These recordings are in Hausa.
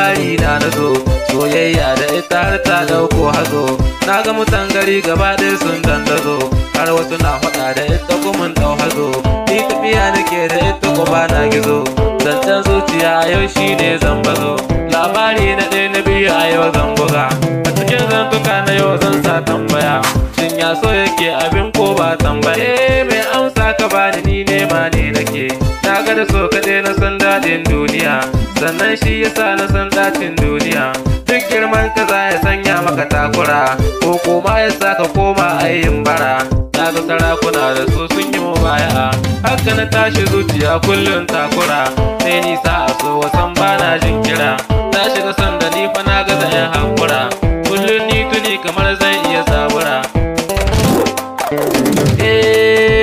labari na nazo soyayya da ita har ta dauko hazo na ga mutan gari gaba ɗaya sun dandazo har wasu na faɗa da ita kuma dau hazo ni tafiya nake da ita kuma na gizo zancen zuciya a yau shine zan bazo labari na ɗaya na biyu a yau zan buga a cikin zantuka na yau zan sa tambaya shin ya so yake abin ko ba tambaya mai amsa ka bani ni ne ma ne nake na ga da so kaɗai na san daɗin duniya sannan shi yasa na san ɗacin duniya duk girman ka za ya sanya maka takura ko kuma ya sa ka koma ayin bara na ga sarakuna da su sun yi mubaya haka na tashi zuciya kullum takura sai nisa a so wasan bana jin kira ta shiga son da ni fa na gaza yan hakura kullum ni tuni kamar zan iya zabura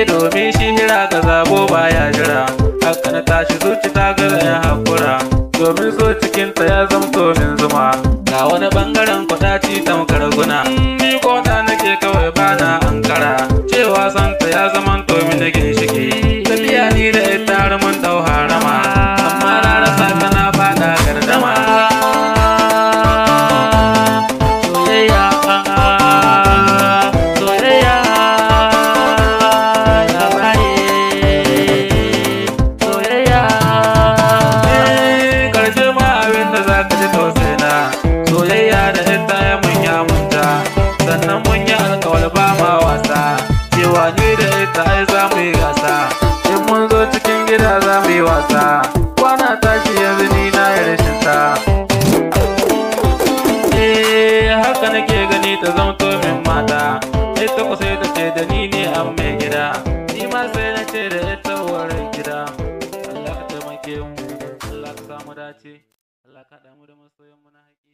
domin shi hira ga zabo baya jira haka na tashi zuci ta gaza yan hakura domin so cikinta ya zamto min zuma ga wani bangaren kudaci tamkar guna ni kota nake kawai bana ankara cewa santa ya zamanto min da ginshiki tafiya ni da ita har mun dau harama amma na rasa tana fada gardama soyayya soyayya labari soyayya karshe ma abin da za ka ji tausayina soyayya da ita ya munta sannan mun yi alkawal ba ma wasa cewa ni da ita ai za mu yi gasa in mun zo cikin gida za mu yi wasa kwana tashi yanzu ni na yi rashin ta haka nake gani ta zamto min mata ita ku sai ta ce da ni ne an mai gida ni ma sai na ce da ita wurin gida Allah ka taimake mu Allah ka samu dace Allah ka damu da masoyan mu na haƙi